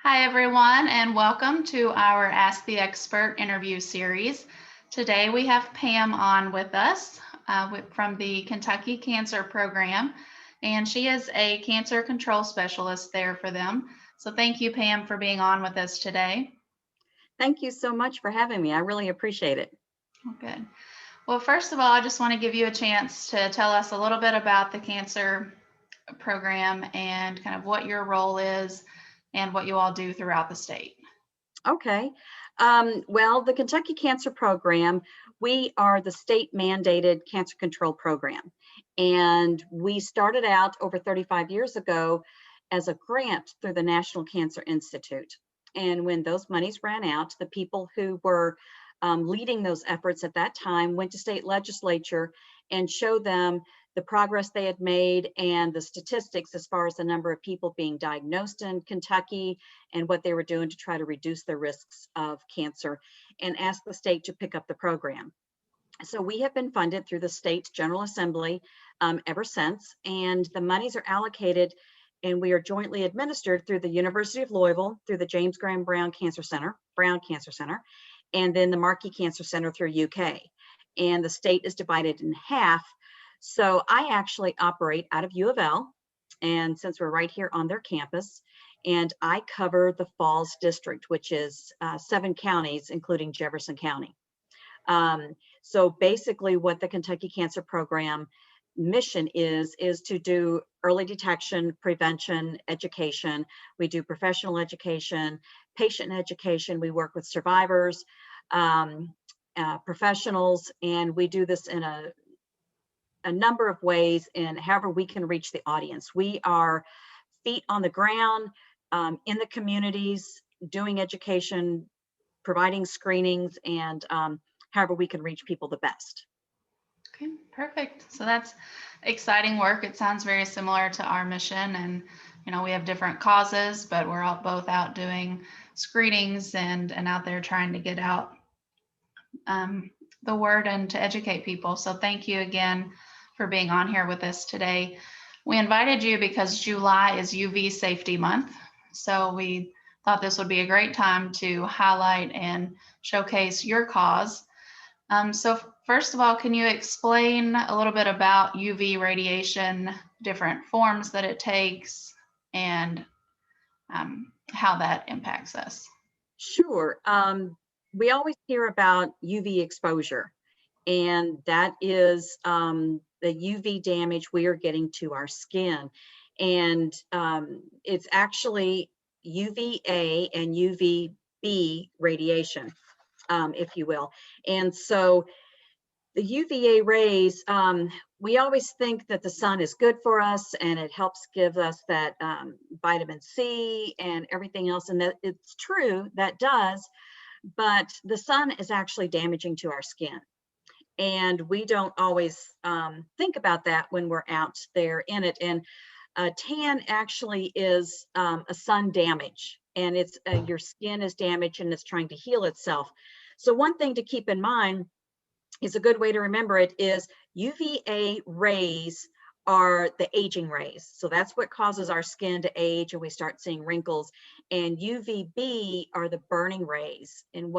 Hi, everyone, and welcome to our Ask the Expert interview series. Today we have Pam on with us from the Kentucky Cancer Program, and she is a cancer control specialist there for them. So thank you, Pam, for being on with us today. Thank you so much for having me. I really appreciate it. Good. Well, first of all, I just want to give you a chance to tell us a little bit about the cancer program and kind of what your role is and what you all do throughout the state. Okay. Well, the Kentucky Cancer Program, we are the state mandated cancer control program. And we started out over 35 years ago as a grant through the National Cancer Institute. And when those monies ran out, the people who were leading those efforts at that time went to state legislature and showed them the progress they had made and the statistics as far as the number of people being diagnosed in Kentucky and what they were doing to try to reduce the risks of cancer, and asked the state to pick up the program. So we have been funded through the state General Assembly ever since, and the monies are allocated and we are jointly administered through the University of Louisville, through the James Graham Brown Cancer Center, and then the Markey Cancer Center through UK. And the state is divided in half. So I actually operate out of U of L, and since we're right here on their campus, and I cover the Falls District, which is 7 counties, including Jefferson County. So basically what the Kentucky Cancer Program mission is to do early detection, prevention, education. We do professional education, patient education. We work with survivors, professionals, and we do this in a number of ways and however we can reach the audience. We are feet on the ground, in the communities, doing education, providing screenings, and however we can reach people the best. Okay, perfect. So that's exciting work. It sounds very similar to our mission, and we have different causes, but we're all both out doing screenings and out there trying to get out the word and to educate people. So thank you again for being on here with us today. We invited you because July is UV Safety Month, so we thought this would be a great time to highlight and showcase your cause. So first of all, can you explain a little bit about UV radiation, different forms that it takes, and how that impacts us? Sure. We always hear about UV exposure, and that is the UV damage we are getting to our skin. And it's actually UVA and UVB radiation, if you will. And so the UVA rays, we always think that the sun is good for us and it helps give us that vitamin C and everything else. And that it's true, that does, but the sun is actually damaging to our skin. And we don't always think about that when we're out there in it. And tan actually is a sun damage, and it's your skin is damaged and it's trying to heal itself. So one thing to keep in mind is a good way to remember it is UVA rays are the aging rays. So that's what causes our skin to age and we start seeing wrinkles. And UVB are the burning rays and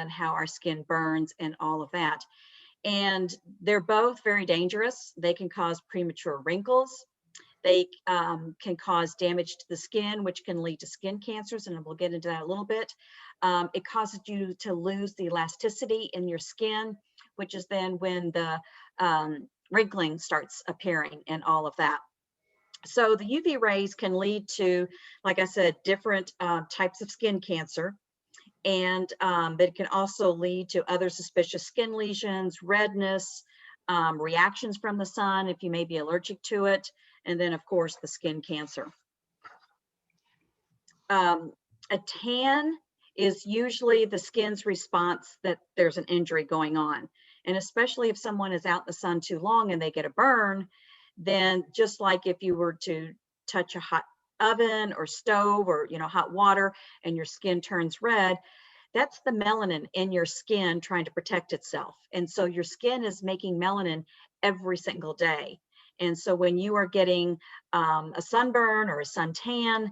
how our skin burns and all of that. And they're both very dangerous. They can cause premature wrinkles. They can cause damage to the skin, which can lead to skin cancers, and we'll get into that a little bit. It causes you to lose the elasticity in your skin, which is then when the wrinkling starts appearing and all of that. So the UV rays can lead to, like I said, different types of skin cancer. And it can also lead to other suspicious skin lesions, redness, reactions from the sun if you may be allergic to it, and then of course the skin cancer. A tan is usually the skin's response that there's an injury going on. And especially if someone is out in the sun too long and they get a burn, then just like if you were to touch a hot oven or stove or hot water and your skin turns red, that's the melanin in your skin trying to protect itself. And so your skin is making melanin every single day. And so when you are getting a sunburn or a suntan,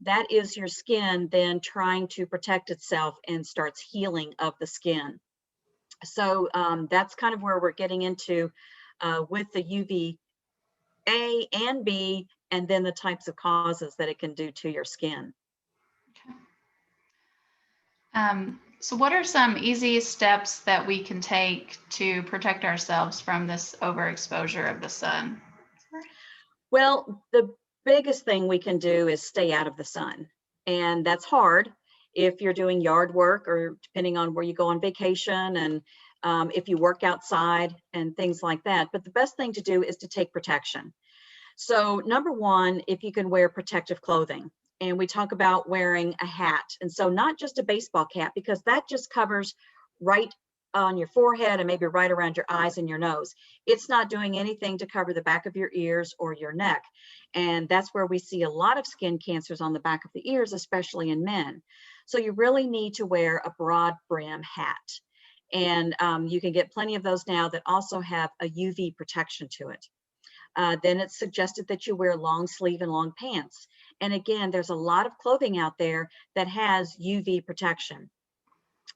that is your skin then trying to protect itself and starts healing of the skin. So that's kind of where we're getting into with the UVA and B, and then the types of causes that it can do to your skin. So what are some easy steps that we can take to protect ourselves from this overexposure of the sun? Well, the biggest thing we can do is stay out of the sun. And that's hard if you're doing yard work or depending on where you go on vacation and if you work outside and things like that. But the best thing to do is to take protection. So, number one, if you can wear protective clothing. And we talk about wearing a hat. And so, not just a baseball cap, because that just covers right on your forehead and maybe right around your eyes and your nose. It's not doing anything to cover the back of your ears or your neck. And that's where we see a lot of skin cancers on the back of the ears, especially in men. So, you really need to wear a broad brim hat. And you can get plenty of those now that also have a UV protection to it. Then it's suggested that you wear long sleeve and long pants. And again, there's a lot of clothing out there that has UV protection.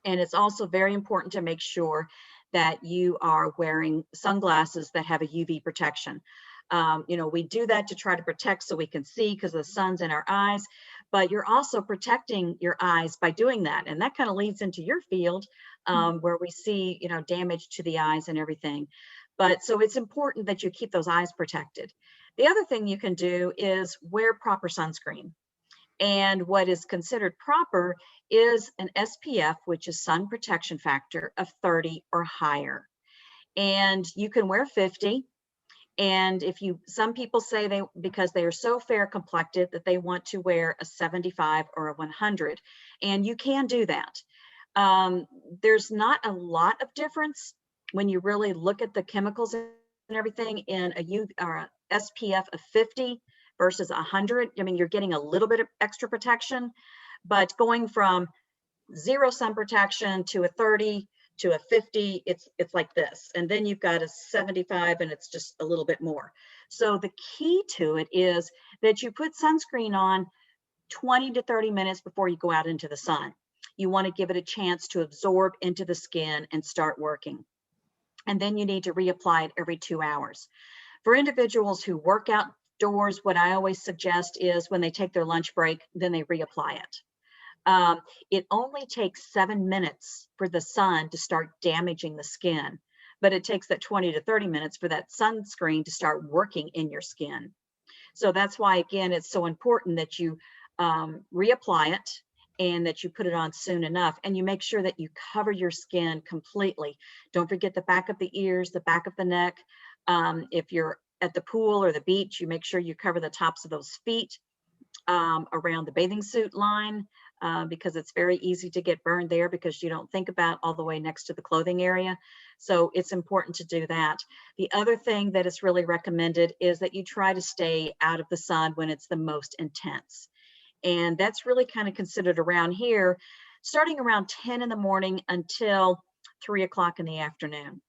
And it's also very important to make sure that you are wearing sunglasses that have a UV protection. We do that to try to protect so we can see because the sun's in our eyes, but you're also protecting your eyes by doing that. And that kind of leads into your field where we see, damage to the eyes and everything. But so it's important that you keep those eyes protected. The other thing you can do is wear proper sunscreen. And what is considered proper is an SPF, which is sun protection factor of 30 or higher. And you can wear 50. And some people say because they are so fair complected that they want to wear a 75 or a 100. And you can do that. There's not a lot of difference when you really look at the chemicals and everything in a UV or a SPF of 50 versus 100. I mean, you're getting a little bit of extra protection, but going from 0 sun protection to a 30 to a 50, it's like this. And then you've got a 75 and it's just a little bit more. So the key to it is that you put sunscreen on 20 to 30 minutes before you go out into the sun. You want to give it a chance to absorb into the skin and start working. And then you need to reapply it every 2 hours. For individuals who work outdoors, what I always suggest is when they take their lunch break, then they reapply it. It only takes 7 minutes for the sun to start damaging the skin, but it takes that 20 to 30 minutes for that sunscreen to start working in your skin. So that's why, again, it's so important that you reapply it and that you put it on soon enough, and you make sure that you cover your skin completely. Don't forget the back of the ears, the back of the neck. If you're at the pool or the beach, you make sure you cover the tops of those feet around the bathing suit line because it's very easy to get burned there because you don't think about all the way next to the clothing area. So it's important to do that. The other thing that is really recommended is that you try to stay out of the sun when it's the most intense. And that's really kind of considered around here, starting around 10 in the morning until 3 o'clock in the afternoon.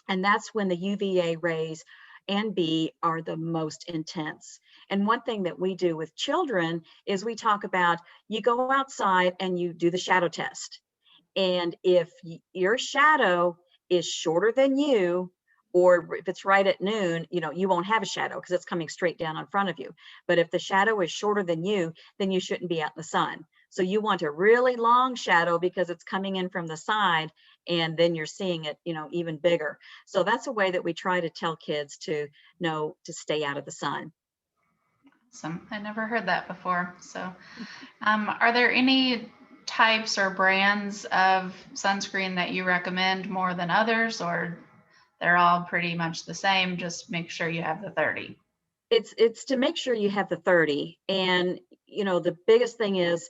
And that's when the UVA rays and B are the most intense. And one thing that we do with children is we talk about you go outside and you do the shadow test. And if your shadow is shorter than you, or if it's right at noon, you won't have a shadow because it's coming straight down in front of you. But if the shadow is shorter than you, then you shouldn't be out in the sun. So you want a really long shadow because it's coming in from the side and then you're seeing it, even bigger. So that's a way that we try to tell kids to know to stay out of the sun. Awesome. I never heard that before. So, are there any types or brands of sunscreen that you recommend more than others, or they're all pretty much the same? Just make sure you have the 30. It's to make sure you have the 30. And, the biggest thing is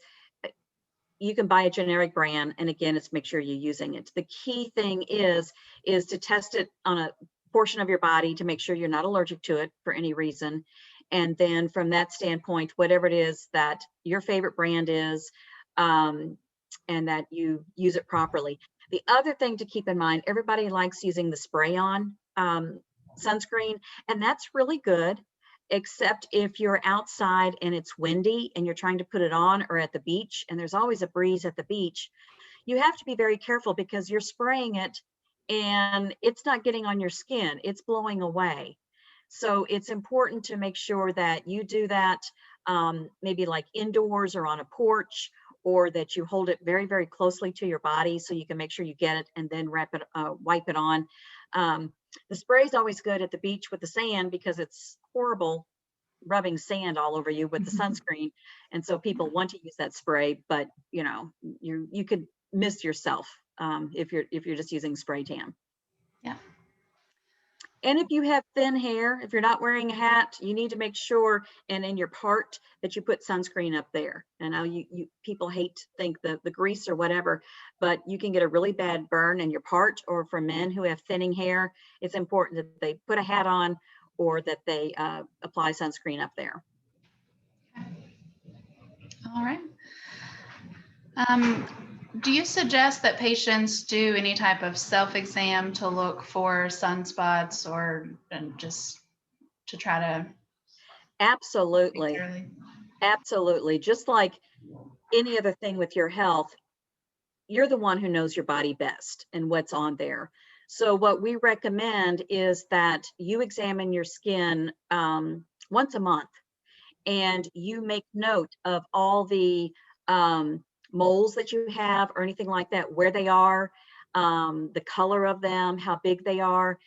you can buy a generic brand. And again, it's make sure you're using it. The key thing is to test it on a portion of your body to make sure you're not allergic to it for any reason. And then from that standpoint, whatever it is that your favorite brand is, and that you use it properly. The other thing to keep in mind, everybody likes using the spray on sunscreen, and that's really good, except if you're outside and it's windy and you're trying to put it on, or at the beach, and there's always a breeze at the beach. You have to be very careful because you're spraying it and it's not getting on your skin, it's blowing away. So it's important to make sure that you do that, maybe like indoors or on a porch, or that you hold it very, very closely to your body so you can make sure you get it and then wipe it on. Um, the spray is always good at the beach with the sand because it's horrible rubbing sand all over you with the sunscreen. And so people want to use that spray, but you could miss yourself if you're just using spray tan. Yeah. And if you have thin hair, if you're not wearing a hat, you need to make sure, and in your part, that you put sunscreen up there. And now you people hate to think the grease or whatever, but you can get a really bad burn in your part. Or for men who have thinning hair, it's important that they put a hat on or that they apply sunscreen up there. All right. Um, do you suggest that patients do any type of self-exam to look for sunspots, or just to try to think Absolutely. early? Absolutely. Just like any other thing with your health, you're the one who knows your body best and what's on there. So what we recommend is that you examine your skin once a month, and you make note of all the moles that you have or anything like that, where they are, the color of them, how big they are,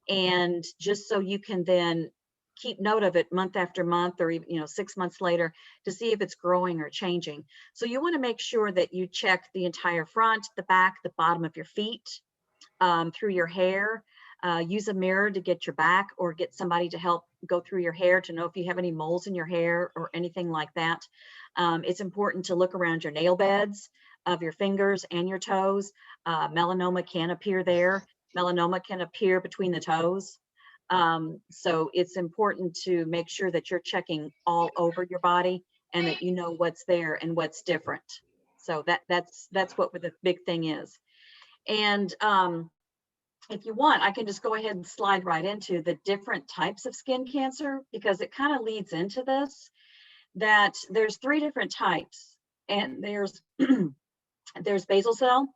and just so you can then keep note of it month after month, or even 6 months later, to see if it's growing or changing. So you want to make sure that you check the entire front, the back, the bottom of your feet, through your hair. Use a mirror to get your back, or get somebody to help go through your hair to know if you have any moles in your hair or anything like that. It's important to look around your nail beds of your fingers and your toes. Melanoma can appear there. Melanoma can appear between the toes. So it's important to make sure that you're checking all over your body and that you know what's there and what's different. So that's what the big thing is. And if you want, I can just go ahead and slide right into the different types of skin cancer, because it kind of leads into this, that there's 3 different types. And there's basal cell,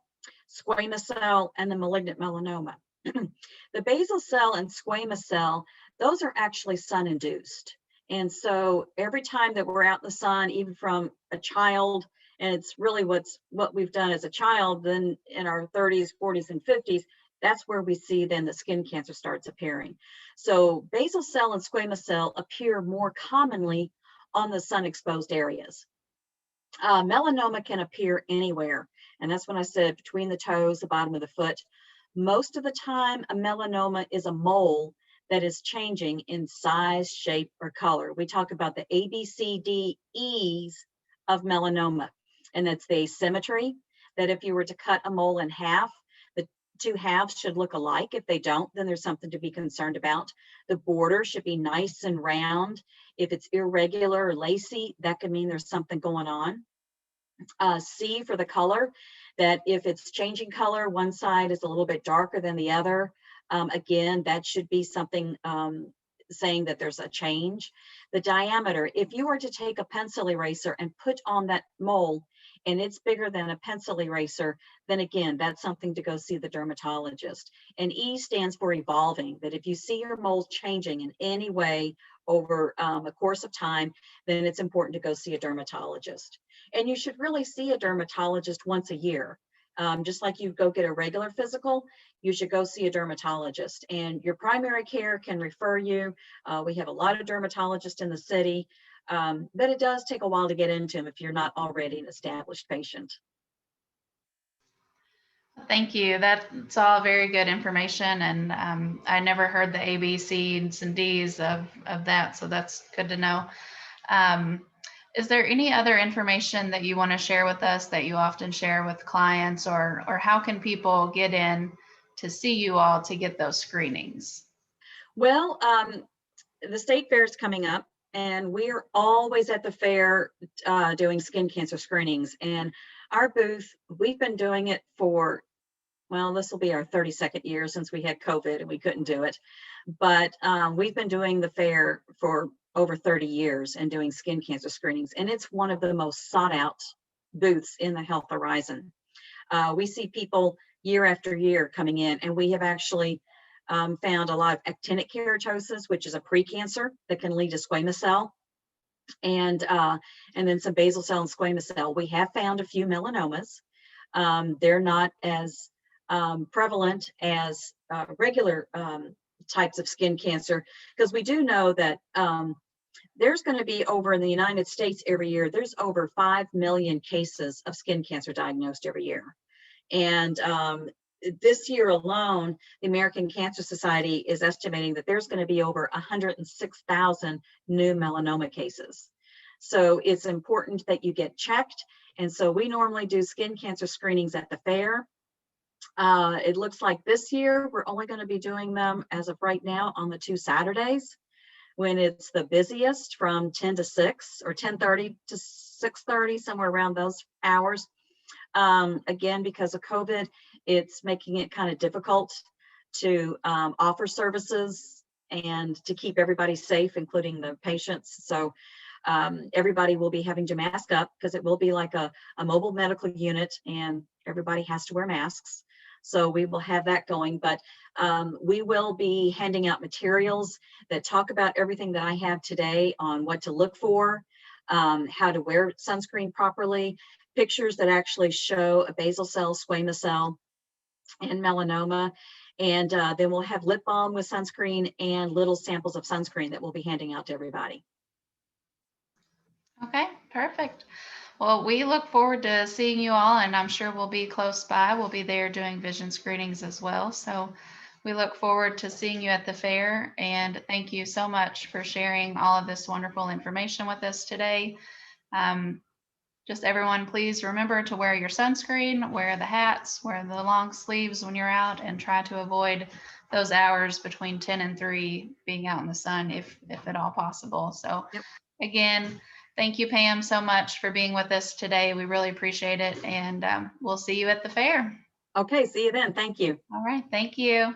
squamous cell, and the malignant melanoma. The basal cell and squamous cell, those are actually sun induced. And so every time that we're out in the sun, even from a child, and it's really what we've done as a child, then in our 30s, 40s, and 50s, that's where we see then the skin cancer starts appearing. So basal cell and squamous cell appear more commonly on the sun exposed areas. Melanoma can appear anywhere. And that's when I said between the toes, the bottom of the foot. Most of the time, a melanoma is a mole that is changing in size, shape, or color. We talk about the ABCDEs of melanoma, and that's the asymmetry, that if you were to cut a mole in half, the 2 halves should look alike. If they don't, then there's something to be concerned about. The border should be nice and round. If it's irregular or lacy, that could mean there's something going on. C for the color, that if it's changing color, one side is a little bit darker than the other. Again, that should be something saying that there's a change. The diameter, if you were to take a pencil eraser and put on that mole and it's bigger than a pencil eraser, then again, that's something to go see the dermatologist. And E stands for evolving, that if you see your mole changing in any way over a course of time, then it's important to go see a dermatologist. And you should really see a dermatologist once a year. Just like you go get a regular physical, you should go see a dermatologist. And your primary care can refer you. We have a lot of dermatologists in the city, but it does take a while to get into them if you're not already an established patient. Thank you. That's all very good information, and I never heard the A, B, C's, and D's of that, so that's good to know. Is there any other information that you want to share with us that you often share with clients, or how can people get in to see you all to get those screenings? Well, the state fair is coming up, and we're always at the fair doing skin cancer screenings. And our booth, we've been doing it for well, this will be our 32nd year since we had COVID and we couldn't do it. But we've been doing the fair for over 30 years and doing skin cancer screenings. And it's one of the most sought out booths in the Health Horizon. We see people year after year coming in, and we have actually found a lot of actinic keratosis, which is a precancer that can lead to squamous cell, and then some basal cell and squamous cell. We have found a few melanomas. They're not as prevalent as regular types of skin cancer, because we do know that there's going to be over in the United States every year, there's over 5 million cases of skin cancer diagnosed every year. And this year alone, the American Cancer Society is estimating that there's going to be over 106,000 new melanoma cases. So it's important that you get checked. And so we normally do skin cancer screenings at the fair. It looks like this year we're only going to be doing them as of right now on the 2 Saturdays when it's the busiest, from 10 to 6 or 10:30 to 6:30, somewhere around those hours. Again, because of COVID, it's making it kind of difficult to offer services and to keep everybody safe, including the patients. So everybody will be having to mask up, because it will be like a mobile medical unit and everybody has to wear masks. So we will have that going, but we will be handing out materials that talk about everything that I have today on what to look for, how to wear sunscreen properly, pictures that actually show a basal cell, squamous cell, and melanoma. And then we'll have lip balm with sunscreen and little samples of sunscreen that we'll be handing out to everybody. Okay, perfect. Well, we look forward to seeing you all, and I'm sure we'll be close by. We'll be there doing vision screenings as well. So we look forward to seeing you at the fair. And thank you so much for sharing all of this wonderful information with us today. Just everyone, please remember to wear your sunscreen, wear the hats, wear the long sleeves when you're out, and try to avoid those hours between 10 and 3 being out in the sun if at all possible. So Yep. again, thank you, Pam, so much for being with us today. We really appreciate it, and we'll see you at the fair. Okay, see you then. Thank you. All right, thank you.